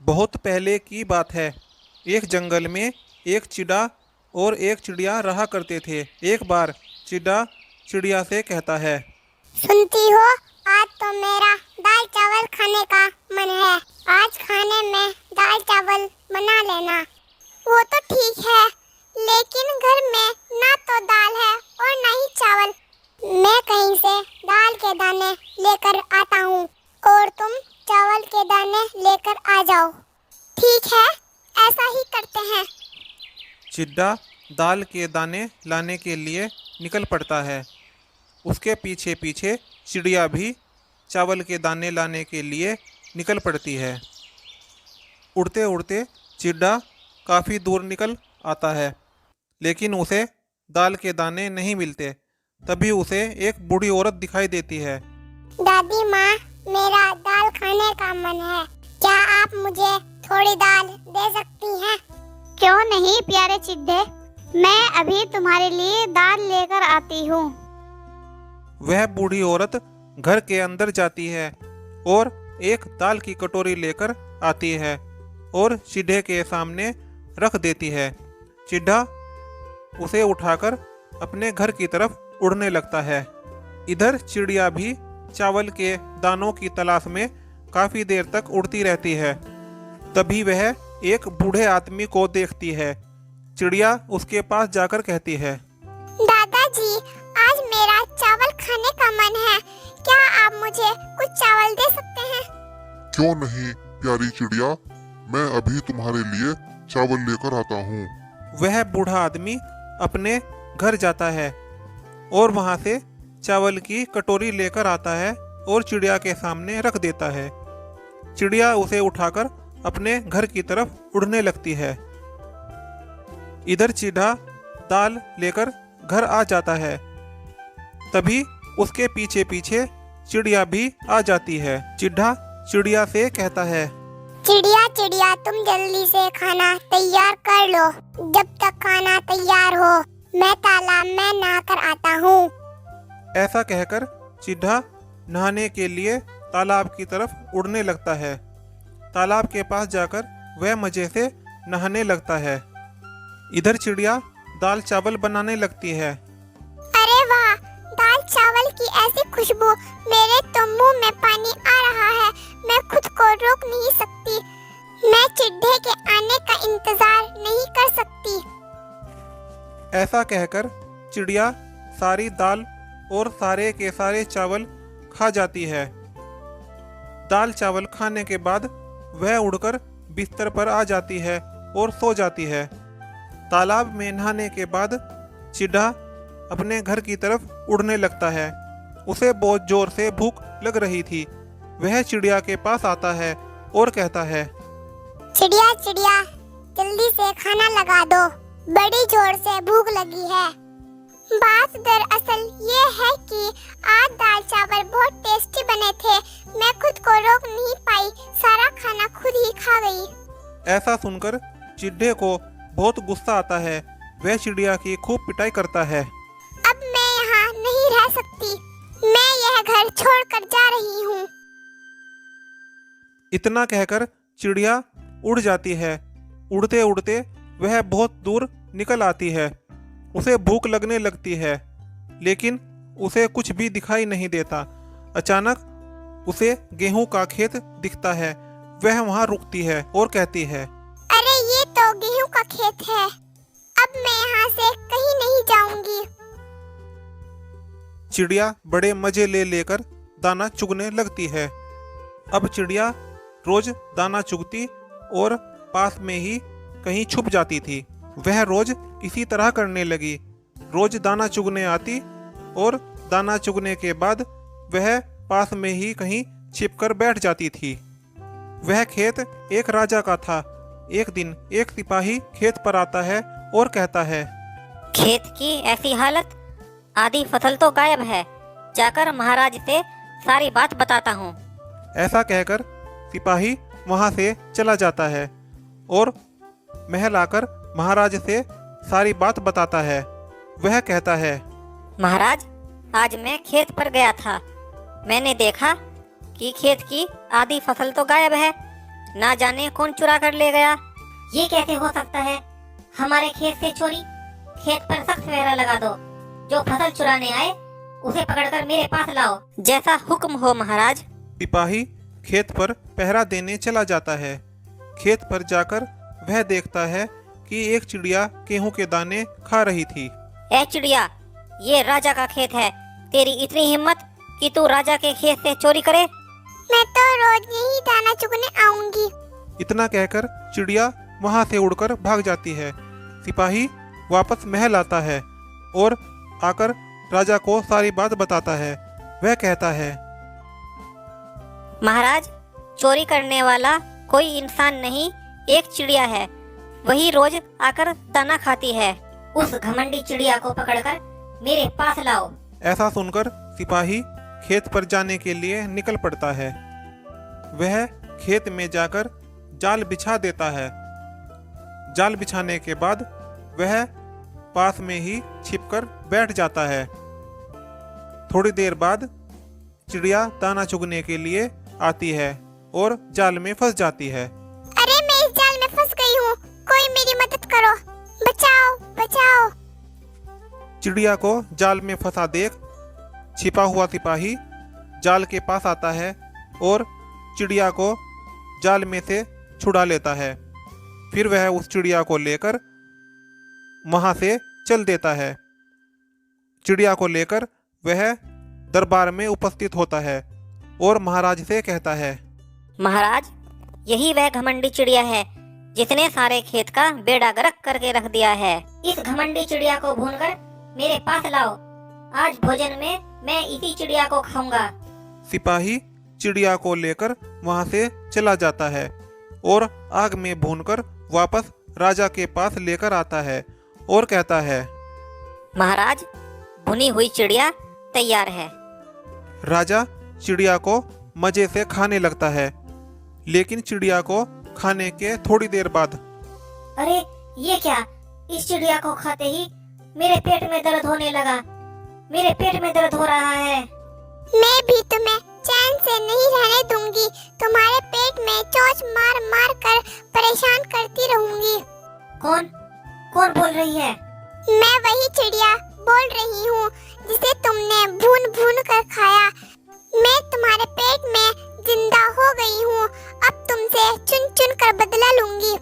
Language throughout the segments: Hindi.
बहुत पहले की बात है। एक जंगल में एक चिड़ा और एक चिड़िया रहा करते थे। एक बार चिड़ा चिड़िया से कहता है, सुनती हो, आज तो मेरा दाल चावल खाने का मन है। आज खाने में दाल चावल बना लेना। वो तो ठीक है, लेकिन घर में ना तो दाल है और ना ही चावल। मैं कहीं से दाल के दाने लेकर आता हूँ और तुम चावल के दाने लेकर आ जाओ। ठीक है, ऐसा ही करते हैं। चिड्डा दाल के दाने लाने के लिए निकल पड़ता है। उसके पीछे पीछे चिड़िया भी चावल के दाने लाने के लिए निकल पड़ती है। उड़ते उड़ते चिड्डा काफ़ी दूर निकल आता है, लेकिन उसे दाल के दाने नहीं मिलते। तभी उसे एक बूढ़ी औरत दिखाई देती है। दादी माँ, मेरा दाल खाने का मन है। क्या आप मुझे थोड़ी दाल दे सकती हैं? क्यों नहीं प्यारे चिड्डे, मैं अभी तुम्हारे लिए दाल लेकर आती हूँ। वह बूढ़ी औरत घर के अंदर जाती है और एक दाल की कटोरी लेकर आती है और चिड्ढे के सामने रख देती है। चिड्ढा उसे उठाकर अपने घर की तरफ उड़ने लगता है। इधर चिड़िया भी चावल के दानों की तलाश में काफी देर तक उड़ती रहती है। तभी वह एक बूढ़े आदमी को देखती है। चिड़िया उसके पास जाकर कहती है, दादाजी, आज मेरा चावल खाने का मन है। क्या आप मुझे कुछ चावल दे सकते हैं? क्यों नहीं प्यारी चिड़िया, मैं अभी तुम्हारे लिए चावल लेकर आता हूँ। वह बूढ़ा आदमी अपने घर जाता है और वहां से चावल की कटोरी लेकर आता है और चिड़िया के सामने रख देता है। चिड़िया उसे उठाकर अपने घर की तरफ उड़ने लगती है। इधर चिढ़ा दाल लेकर घर आ जाता है। तभी उसके पीछे पीछे चिड़िया भी आ जाती है। चिढ़ा चिड़िया से कहता है, चिड़िया चिड़िया, तुम जल्दी से खाना तैयार कर लो। जब तक खाना तैयार हो, मैं तालाब में नहाकर आता हूँ। ऐसा कहकर चिढ़ा नहाने के लिए तालाब की तरफ उड़ने लगता है। तालाब के पास जाकर वह मजे से नहाने लगता है। इधर चिड़िया दाल चावल बनाने लगती है। अरे वाह, दाल चावल की ऐसी खुशबू, मेरे तो मुंह में पानी आ रहा है। मैं खुद को रोक नहीं सकती। मैं चिड्ढे के आने का इंतजार नहीं कर सकती। ऐसा कहकर चिड़िया सारी दाल और सारे के सारे चावल खा जाती है। दाल चावल खाने के बाद वह उड़कर बिस्तर पर आ जाती है और सो जाती है। तालाब में नहाने के बाद चिड्ढा अपने घर की तरफ उड़ने लगता है। उसे बहुत जोर से भूख लग रही थी। वह चिड़िया के पास आता है और कहता है, चिड़िया चिड़िया, जल्दी से खाना लगा दो, बड़ी जोर से भूख लगी है। बात दरअसल ये है कि आज दाल चावल बहुत टेस्टी बने थे। मैं खुद को रोक नहीं पाई, सारा खाना खुद ही खा गई। ऐसा सुनकर चिड्ढे को बहुत गुस्सा आता है। वह चिड़िया की खूब पिटाई करता है। अब मैं यहाँ नहीं रह सकती। मैं यह घर छोड़कर जा रही हूँ। इतना कहकर चिड़िया उड़ जाती है। उड़ते उड़ते वह बहुत दूर निकल आती है। उसे भूख लगने लगती है, लेकिन उसे कुछ भी दिखाई नहीं देता। अचानक उसे गेहूं का खेत दिखता है। वह वहां रुकती है और कहती है, अरे ये तो गेहूं का खेत है। अब मैं यहाँ से कहीं नहीं जाऊंगी। चिड़िया बड़े मजे ले लेकर दाना चुगने लगती है। अब चिड़िया रोज दाना चुगती और पास में ही कहीं छुप जाती थी। वह रोज इसी तरह करने लगी। रोज दाना चुगने आती और दाना चुगने के बाद वह पास में ही कहीं छिपकर बैठ जाती थी। वह खेत एक राजा का था। एक दिन एक सिपाही खेत पर आता है और कहता है, खेत की ऐसी हालत, आधी फसल तो गायब है। जाकर महाराज से सारी बात बताता हूँ। ऐसा कहकर सिपाही वहां से चला जाता है और महल आकर महाराज से सारी बात बताता है। वह कहता है, महाराज, आज मैं खेत पर गया था। मैंने देखा कि खेत की आधी फसल तो गायब है, ना जाने कौन चुरा कर ले गया। ये कैसे हो सकता है? हमारे खेत से चोरी। खेत पर सख्त पहरा लगा दो। जो फसल चुराने आए उसे पकड़कर मेरे पास लाओ। जैसा हुक्म हो महाराज। सिपाही खेत पर पहरा देने चला जाता है। खेत पर जाकर वह देखता है कि एक चिड़िया गेहूं के दाने खा रही थी। ए चिड़िया, ये राजा का खेत है। तेरी इतनी हिम्मत कि तू राजा के खेत से चोरी करे? मैं तो रोज यही दाना चुगने आऊंगी। इतना कहकर चिड़िया वहां से उड़कर भाग जाती है। सिपाही वापस महल आता है और आकर राजा को सारी बात बताता है। वह कहता है, महाराज, चोरी करने वाला कोई इंसान नहीं, एक चिड़िया है। वही रोज आकर दाना खाती है। उस घमंडी चिड़िया को पकड़कर मेरे पास लाओ। ऐसा सुनकर सिपाही खेत पर जाने के लिए निकल पड़ता है। वह खेत में जाकर जाल बिछा देता है। जाल बिछाने के बाद वह पास में ही छिपकर बैठ जाता है। थोड़ी देर बाद चिड़िया दाना चुगने के लिए आती है और जाल में फंस जाती है। अरे मैं इस जाल में फंस गई हूँ, कोई मेरी मदद करो, बचाओ बचाओ। चिड़िया को जाल में फंसा देख छिपा हुआ सिपाही जाल के पास आता है और चिड़िया को जाल में से छुड़ा लेता है। फिर वह उस चिड़िया को लेकर वहां से चल देता है। चिड़िया को लेकर वह दरबार में उपस्थित होता है और महाराज से कहता है, महाराज, यही वह घमंडी चिड़िया है जिसने सारे खेत का बेड़ा गर्क करके रख दिया है। इस घमंडी चिड़िया को भूनकर मेरे पास लाओ। आज भोजन में मैं इसी चिड़िया को खाऊंगा। सिपाही चिड़िया को लेकर वहां से चला जाता है और आग में भूनकर वापस राजा के पास लेकर आता है और कहता है, महाराज, भुनी हुई चिड़िया तैयार है। राजा चिड़िया को मजे से खाने लगता है, लेकिन चिड़िया को खाने के थोड़ी देर बाद, अरे ये क्या? इस चिड़िया को खाते ही मेरे पेट में दर्द होने लगा। मेरे पेट में दर्द हो रहा है। मैं भी तुम्हें चैन से नहीं रहने दूंगी। तुम्हारे पेट में चोंच मार मार कर परेशान करती रहूंगी। कौन कौन बोल रही है? मैं वही चिड़िया बोल रही हूँ जिसे तुमने भून भून कर खाया। मैं तुम्हारे पेट में जिंदा हो गई हूँ। अब तुमसे चुन चुन कर बदला लूंगी।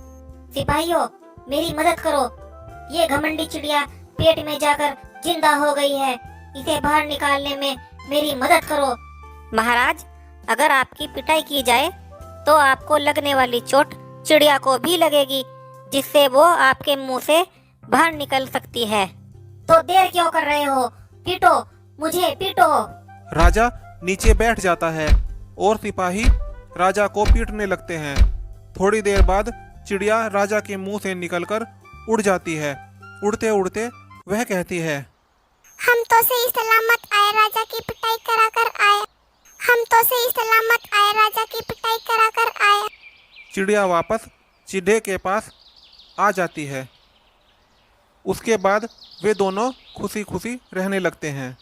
सिपाहियों, मेरी मदद करो। ये घमंडी चिड़िया पेट में जाकर जिंदा हो गई है। इसे बाहर निकालने में मेरी मदद करो। महाराज, अगर आपकी पिटाई की जाए तो आपको लगने वाली चोट चिड़िया को भी लगेगी, जिससे वो आपके मुंह से बाहर निकल सकती है। तो देर क्यों कर रहे हो? पीटो, मुझे पीटो। राजा नीचे बैठ जाता है और सिपाही राजा को पीटने लगते हैं। थोड़ी देर बाद चिड़िया राजा के मुंह से निकलकर उड़ जाती है। उड़ते उड़ते वह कहती है, हम तो सही सलामत आए, राजा की पिटाई करा कर आए। हम तो सही सलामत आए, राजा की पिटाई करा कर आए। चिड़िया वापस चिढ़े के पास आ जाती है। उसके बाद वे दोनों खुशी खुशी रहने लगते हैं।